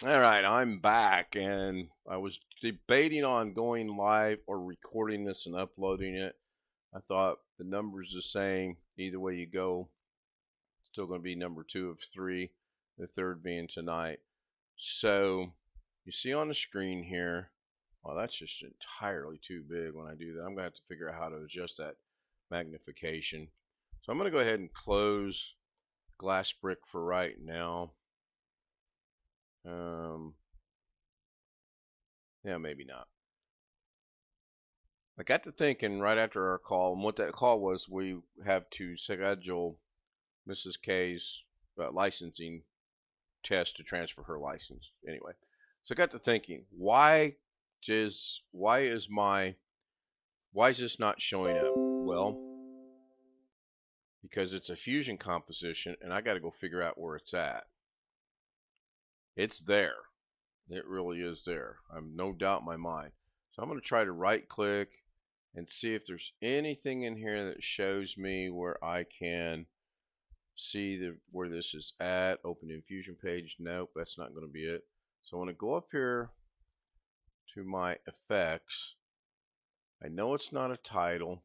All right, I'm back, and I was debating on going live or recording this and uploading it. I thought the number's the same. Either way you go, still going to be number two of three, the third being tonight. So you see on the screen here, well, that's just entirely too big when I do that. I'm going to have to figure out how to adjust that magnification. So I'm going to go ahead and close Glass Brick for right now. Um, yeah, maybe not. I got to thinking right after our call, and what that call was, we have to schedule Mrs. K's licensing test to transfer her license. Anyway, so I got to thinking, why is why is this not showing up? Well, because it's a fusion composition, and I got to go figure out where it's at. It's there. It really is there. I'm no doubt in my mind. So I'm going to try to right click and see if there's anything in here that shows me where I can see where this is at. Open Infusion page. Nope, that's not going to be it. So I want to go up here to my effects. I know it's not a title.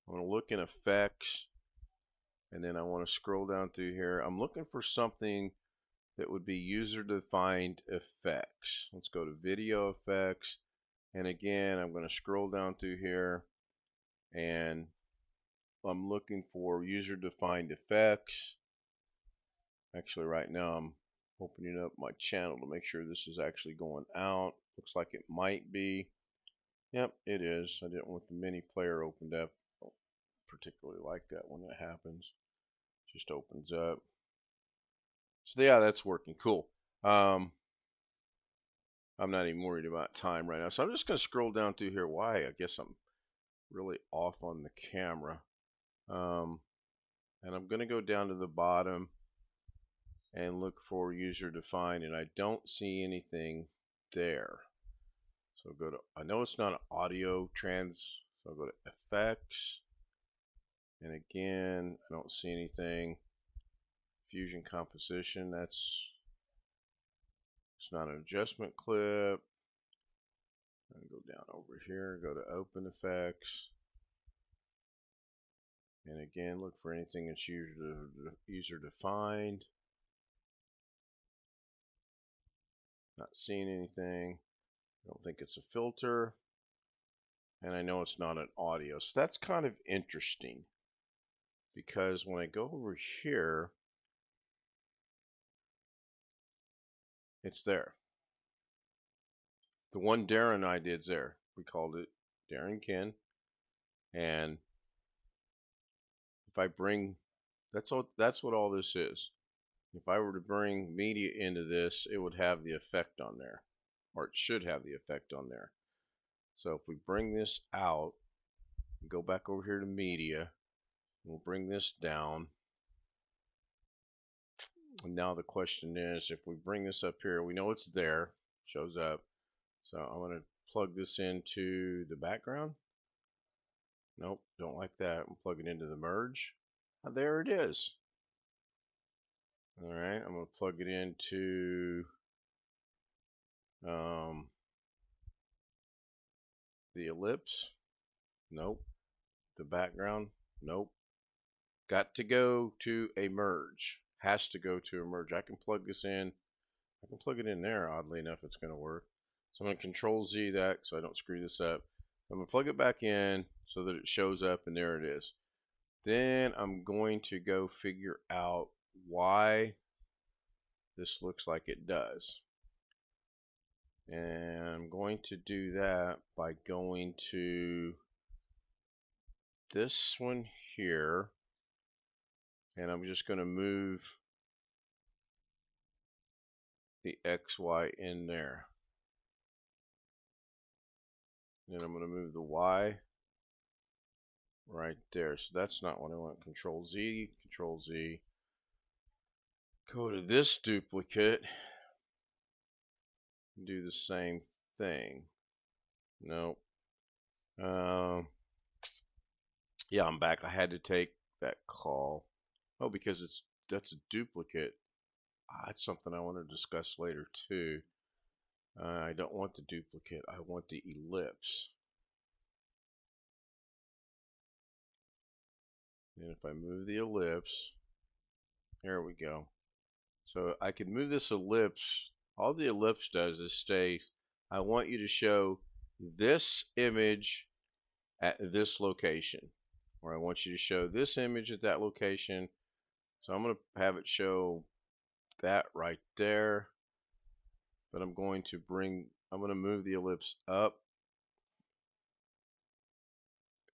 I want to look in effects, and then I want to scroll down through here. I'm looking for something that would be user defined effects. Let's go to video effects, and again I'm going to scroll down through here, and I'm looking for user defined effects. Actually, right now I'm opening up my channel to make sure this is actually going out. Looks like it might be. Yep, it is. I didn't want the mini player opened up. I don't particularly like that when that happens. It just opens up. So yeah, that's working. Cool. Um, I'm not even worried about time right now. So I'm just going to scroll down through here. Why? I guess I'm really off on the camera. Um, and I'm going to go down to the bottom and look for user defined, and I don't see anything there. So go to, I know it's not an audio trans, so I'll go to effects, and again, I don't see anything. Fusion composition, it's not an adjustment clip. I'm go down over here, go to open effects, and again, look for anything that's user defined. Not seeing anything. I don't think it's a filter, and I know it's not an audio. So that's kind of interesting, because when I go over here, it's there. The one Darren and I did's there. We called it Darren Ken, and if I bring, that's what all this is. If I were to bring media into this, it would have the effect on there, or it should have the effect on there. So if we bring this out, go back over here to media, we'll bring this down. And now the question is, if we bring this up here, we know it's there, shows up. So I'm going to plug this into the background. Nope, don't like that. I'm plugging into the merge. There it is. All right, I'm going to plug it into um, the ellipse. Nope. The background. Nope. Got to go to a merge. Has to go to a merge. I can plug this in. I can plug it in there. Oddly enough, it's going to work. So I'm going to Control Z that so I don't screw this up. I'm going to plug it back in so that it shows up, and there it is. Then I'm going to go figure out why this looks like it does. And I'm going to do that by going to this one here, and I'm just going to move the XY in there. Then I'm going to move the Y right there. So that's not what I want. Control Z, Control Z. Go to this duplicate, do the same thing. Nope. Yeah, I'm back. I had to take that call. Oh, because that's a duplicate. That's something I want to discuss later too. I don't want the duplicate. I want the ellipse. And if I move the ellipse, there we go. So I can move this ellipse. All the ellipse does is say, I want you to show this image at this location, or I want you to show this image at that location. So I'm going to have it show that right there, but I'm going to move the ellipse up,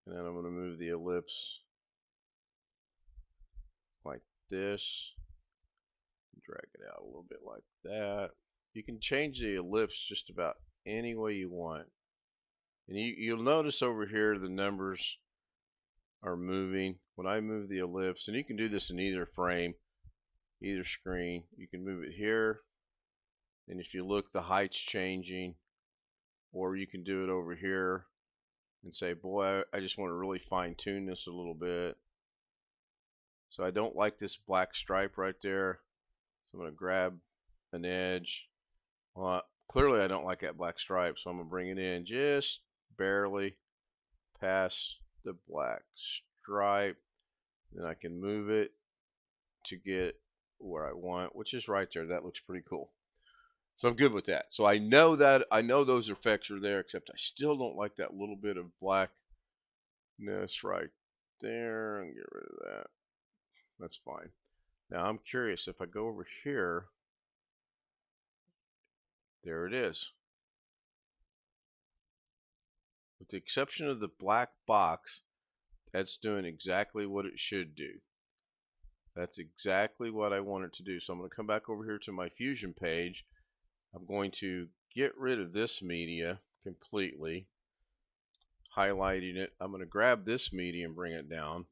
and then I'm going to move the ellipse like this, drag it out a little bit like that. You can change the ellipse just about any way you want. And you'll notice over here the numbers are moving. When I move the ellipse, and you can do this in either frame, either screen, you can move it here, and if you look, the height's changing. Or you can do it over here and say, boy, I just want to really fine tune this a little bit. So I don't like this black stripe right there. So I'm going to grab an edge. Well, clearly I don't like that black stripe, so I'm going to bring it in just barely past the black stripe. Then I can move it to get where I want, which is right there. That looks pretty cool. So I'm good with that. So I know those effects are there, except I still don't like that little bit of blackness right there. And get rid of that. That's fine. Now I'm curious, if I go over here, there it is. With the exception of the black box, that's doing exactly what it should do. That's exactly what I want it to do. So I'm going to come back over here to my Fusion page. I'm going to get rid of this media completely, highlighting it. I'm going to grab this media and bring it down.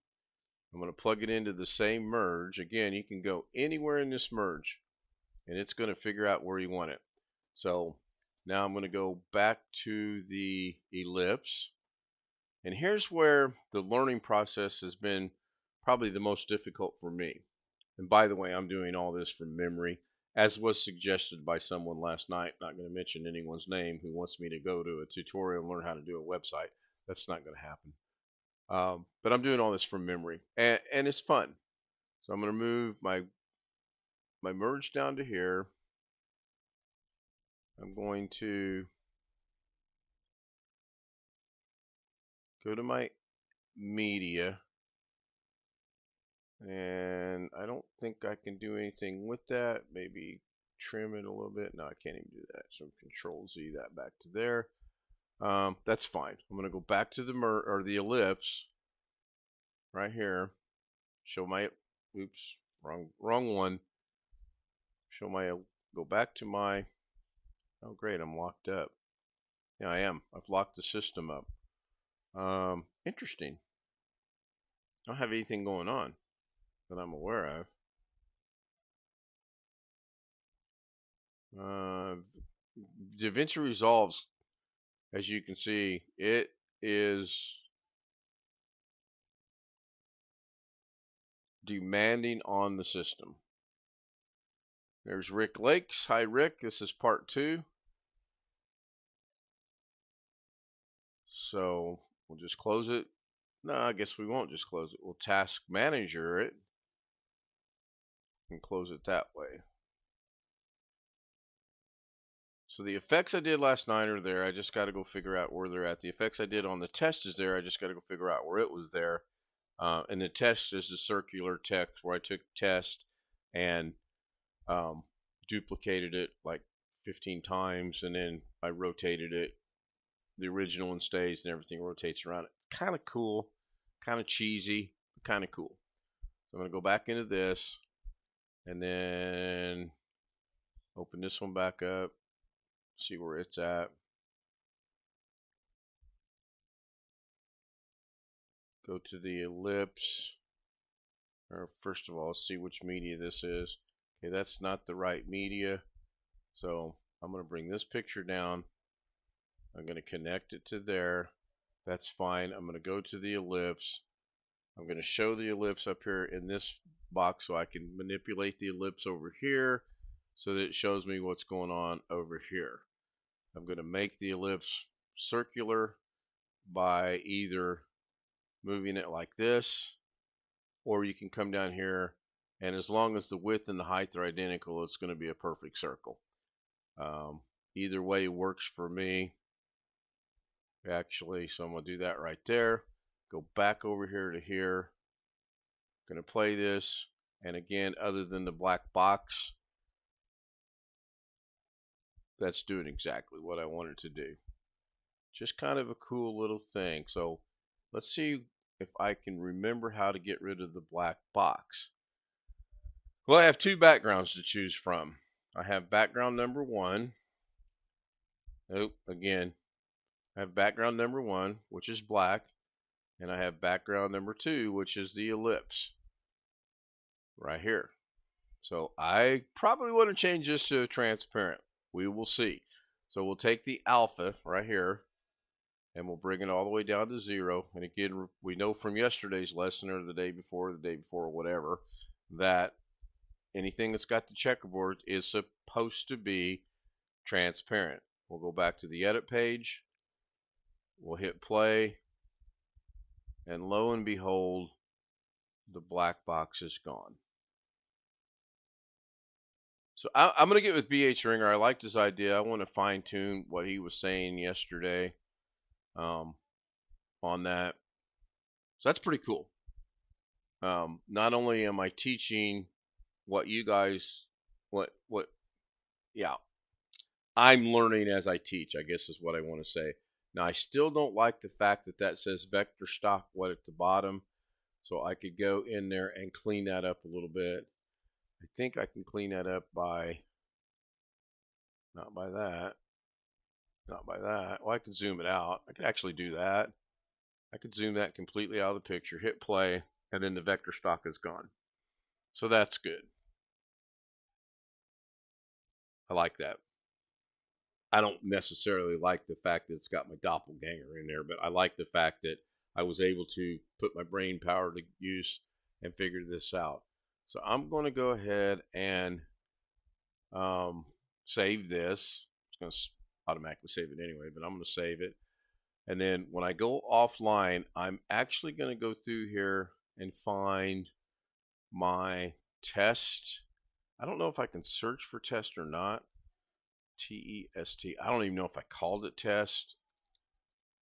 I'm going to plug it into the same merge. Again, you can go anywhere in this merge, and it's going to figure out where you want it. So now I'm going to go back to the ellipse. And here's where the learning process has been probably the most difficult for me. And by the way, I'm doing all this from memory, as was suggested by someone last night. Not going to mention anyone's name, who wants me to go to a tutorial and learn how to do a website. That's not going to happen. But I'm doing all this from memory, and it's fun. So I'm going to move my merge down to here. I'm going to go to my media, and I don't think I can do anything with that. Maybe trim it a little bit. No, I can't even do that. So Control Z that back to there. That's fine. I'm going to go back to the ellipse right here. Show my, oops, wrong one. Go back to my, oh great, I'm locked up. Yeah, I am. I've locked the system up. Interesting. I don't have anything going on that I'm aware of. Davinci Resolves, as you can see, it is demanding on the system. There's Rick Lakes. Hi, Rick. This is part 2. So we'll just close it. No, I guess we won't just close it. We'll task manager it and close it that way. So the effects I did last night are there. I just got to go figure out where they're at. The effects I did on the test is there. I just got to go figure out where it was there. And the test is the circular text where I took test and duplicated it like 15 times, and then I rotated it. The original one stays and everything rotates around it. Kind of cool, kind of cheesy, kind of cool. So I'm going to go back into this and then open this one back up, see where it's at. Go to the ellipse, or first of all, see which media this is. Okay, that's not the right media, so I'm going to bring this picture down. I'm going to connect it to there. That's fine. I'm going to go to the ellipse. I'm going to show the ellipse up here in this box so I can manipulate the ellipse over here. so that it shows me what's going on over here. I'm going to make the ellipse circular by either moving it like this, or you can come down here, and as long as the width and the height are identical, it's going to be a perfect circle. Either way works for me, actually. So I'm going to do that right there. Go back over here to here. I'm going to play this, and again, other than the black box, that's doing exactly what I wanted to do. Just kind of a cool little thing. So let's see if I can remember how to get rid of the black box. Well, I have two backgrounds to choose from. I have background number one. Oh, again, I have background number one, which is black, and I have background number two, which is the ellipse right here. So I probably want to change this to transparent. We will see. So we'll take the alpha right here, and we'll bring it all the way down to 0. And again, we know from yesterday's lesson or the day before, or whatever, that anything that's got the checkerboard is supposed to be transparent. We'll go back to the edit page. We'll hit play. And lo and behold, the black box is gone. So I'm going to get with BH Ringer. I liked his idea. I want to fine tune what he was saying yesterday on that. So that's pretty cool. Not only am I teaching what you guys, yeah, I'm learning as I teach, I guess is what I want to say. Now, I still don't like the fact that that says vector stock what at the bottom. So I could go in there and clean that up a little bit. I think I can clean that up by, not by that, not by that. Well, I could zoom it out. I could actually do that. I could zoom that completely out of the picture, hit play, and then the vector stock is gone. So that's good. I like that. I don't necessarily like the fact that it's got my doppelganger in there, but I like the fact that I was able to put my brain power to use and figure this out. So I'm going to go ahead and save this. It's going to automatically save it anyway, but I'm going to save it. And then when I go offline, I'm actually going to go through here and find my test. I don't know if I can search for test or not. T-E-S-T. I don't even know if I called it test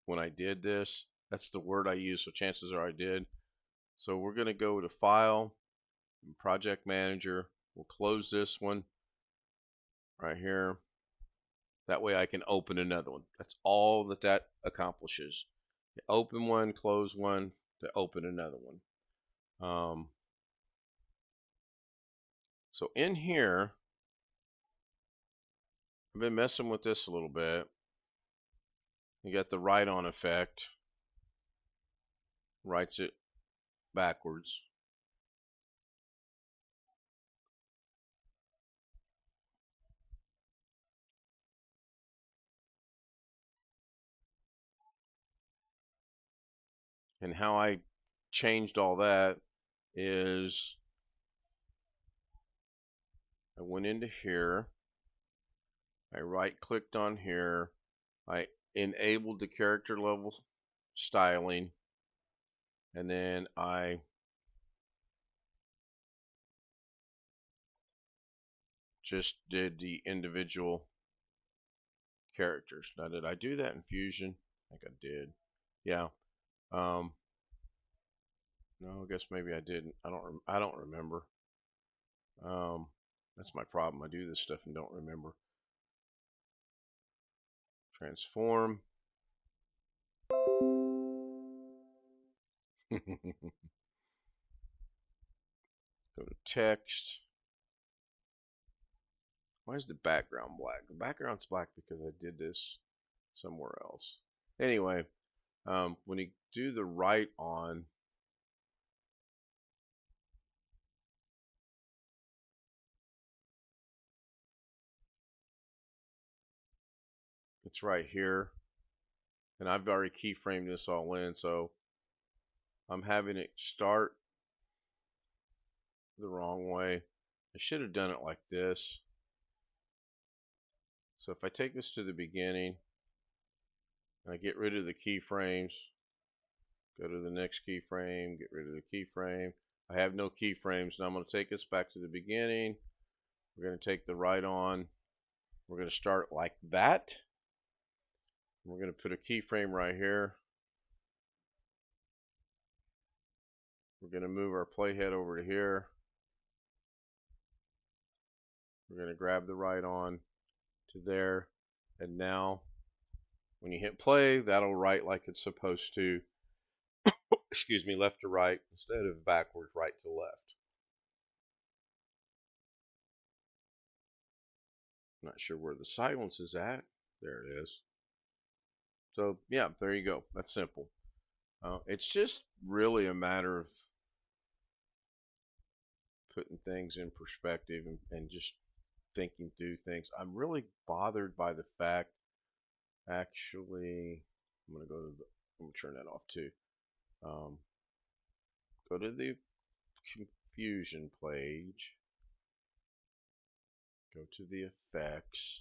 when I did this. That's the word I used, so chances are I did. So we're going to go to File, Project Manager. We'll close this one right here. That way I can open another one. That's all that that accomplishes. You open one, close one, to open another one. So in here, I've been messing with this a little bit. You got the write on effect. Writes it backwards. And how I changed all that is I went into here, I right clicked on here, I enabled the character level styling, and then I just did the individual characters. Now, did I do that in Fusion? I think I did. Yeah. No, I guess maybe I didn't. I don't remember. That's my problem. I do this stuff and don't remember. Transform. Go to text. Why is the background black? The background's black because I did this somewhere else. Anyway, when you do the write on, it's right here. And I've already keyframed this all in, so I'm having it start the wrong way. I should have done it like this. So if I take this to the beginning, and I get rid of the keyframes, go to the next keyframe, get rid of the keyframe. I have no keyframes. Now I'm going to take us back to the beginning. We're going to take the right on. We're going to start like that. We're going to put a keyframe right here. We're going to move our playhead over to here. We're going to grab the right on to there. And now when you hit play, that'll write like it's supposed to. Excuse me, left to right instead of backwards, right to left. Not sure where the silence is at. There it is. So yeah, there you go. That's simple. It's just really a matter of putting things in perspective and just thinking through things. I'm really bothered by the fact, actually, I'm going to go to the, I'm going to turn that off too. Go to the confusion page, go to the effects.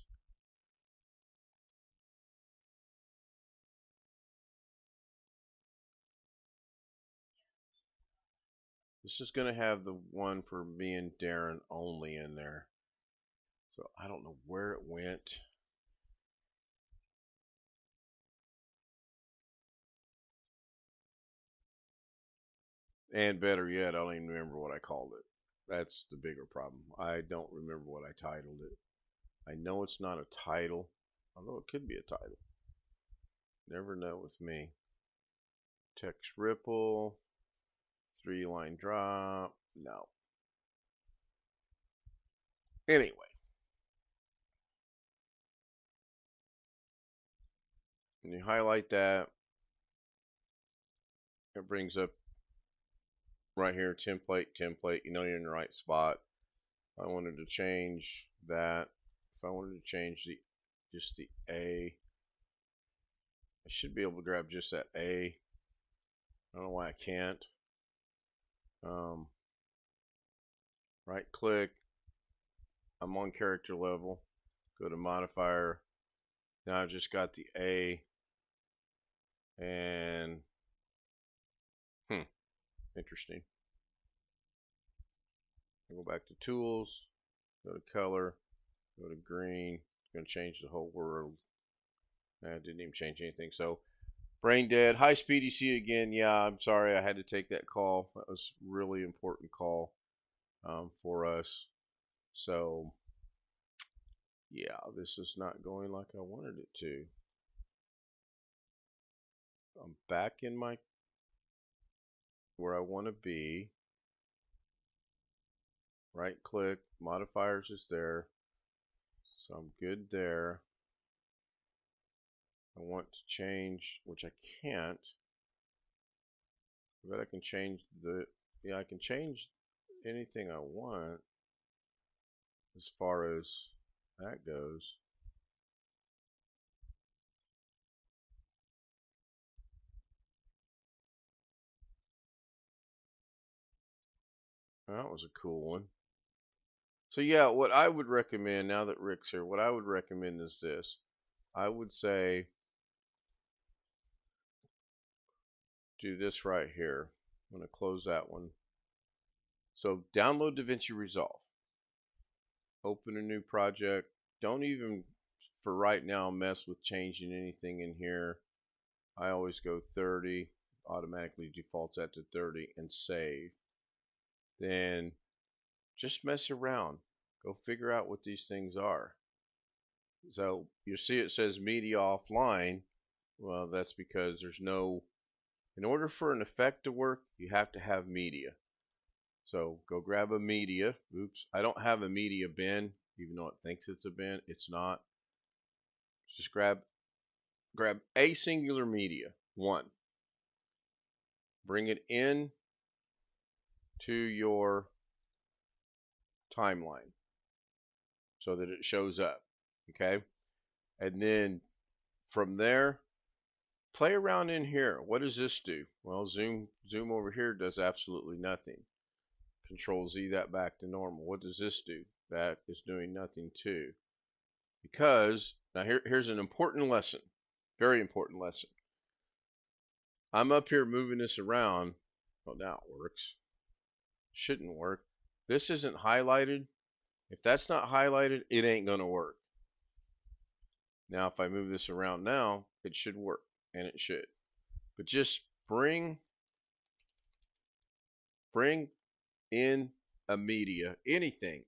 This is going to have the one for me and Darren only in there. So I don't know where it went. And better yet, I don't even remember what I called it. That's the bigger problem. I don't remember what I titled it. I know it's not a title, although it could be a title. Never know with me. Text ripple, 3-line drop, no. Anyway, when you highlight that, it brings up right here, template, template. You know you're in the right spot. If I wanted to change that, if I wanted to change just the A, I should be able to grab just that A. I don't know why I can't. Right click, I'm on character level, go to modifier. Now I've just got the A and interesting. Go back to tools, go to color, go to green. It's going to change the whole world. It didn't even change anything. So brain dead. High speed EC again. Yeah, I'm sorry I had to take that call. That was a really important call for us. So yeah, this is not going like I wanted it to. I'm back in my where I want to be. Right click, modifiers is there. So I'm good there. I want to change, which I can't. But I can change the, yeah, I can change anything I want as far as that goes. That was a cool one. So yeah, what I would recommend, now that Rick's here, what I would recommend is this. I would say do this right here. I'm going to close that one. So download Davinci Resolve. Open a new project. Don't even, for right now, mess with changing anything in here. I always go 30, automatically defaults that to 30, and save. Then just mess around. Go figure out what these things are. So you see it says media offline. Well, that's because there's no, in order for an effect to work, you have to have media. So go grab a media. Oops, I don't have a media bin, even though it thinks it's a bin. It's not. Just grab a singular media, one. Bring it in to your timeline so that it shows up. Okay, and then from there, play around in here. What does this do? Well, zoom over here does absolutely nothing. Control Z that back to normal. What does this do? That is doing nothing too. Because now here's an important lesson, very important lesson. I'm up here moving this around. Well, now it works. Shouldn't work. This isn't highlighted. If that's not highlighted, it ain't gonna work. Now, if I move this around now, it should work, and it should. But just bring in a media, anything.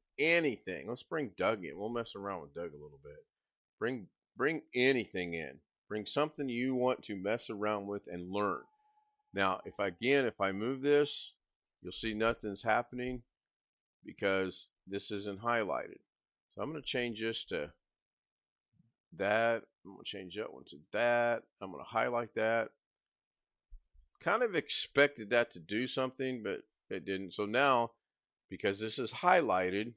Let's bring Doug in. We'll mess around with Doug a little bit. Bring anything in. Bring something you want to mess around with and learn. Now, if I move this, you'll see nothing's happening because this isn't highlighted. So I'm going to change this to that. I'm going to change that one to that. I'm going to highlight that. Kind of expected that to do something, but it didn't. So now, because this is highlighted,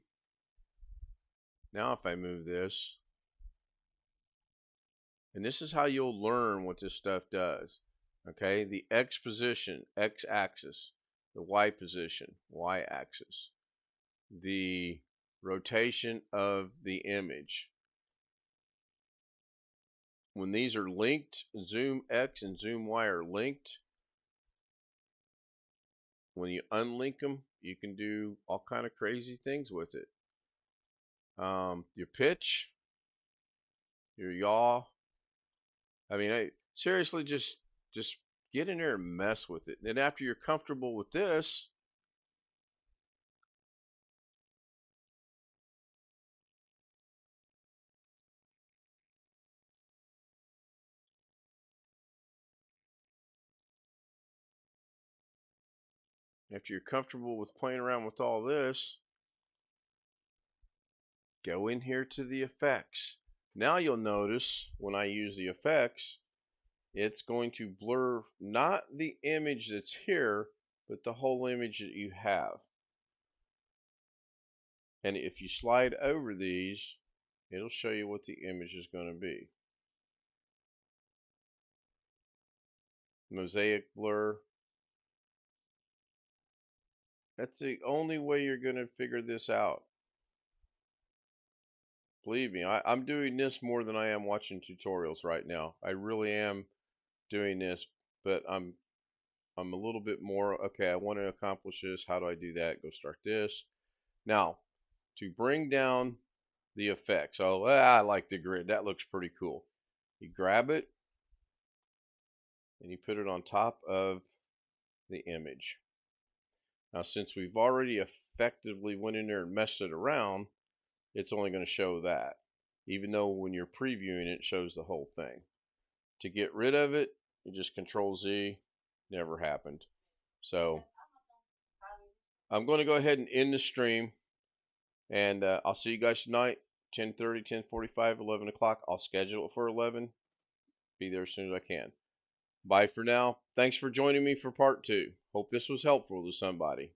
now if I move this, and this is how you'll learn what this stuff does. Okay, the X position, X axis, the Y position, Y axis, the rotation of the image. When these are linked, zoom X and zoom Y are linked. When you unlink them, you can do all kind of crazy things with it. Your pitch, your yaw. I mean, seriously, just get in there and mess with it. And then after you're comfortable with this, after you're comfortable with playing around with all this, go in here to the effects. Now you'll notice when I use the effects, it's going to blur not the image that's here, but the whole image that you have. And if you slide over these, it'll show you what the image is going to be. Mosaic blur. That's the only way you're going to figure this out. Believe me, I'm doing this more than I am watching tutorials right now. I really am doing this, but I'm a little bit more, okay, I want to accomplish this. How do I do that? Go start this. Now, to bring down the effects. Oh, I like the grid. That looks pretty cool. You grab it and you put it on top of the image. Now, since we've already effectively went in there and messed it around, it's only going to show that. Even though when you're previewing it shows the whole thing. To get rid of it, you just Control Z. Never happened. So I'm going to go ahead and end the stream. And I'll see you guys tonight, 10:30, 10:45, 11 o'clock. I'll schedule it for 11. Be there as soon as I can. Bye for now. Thanks for joining me for part 2. Hope this was helpful to somebody.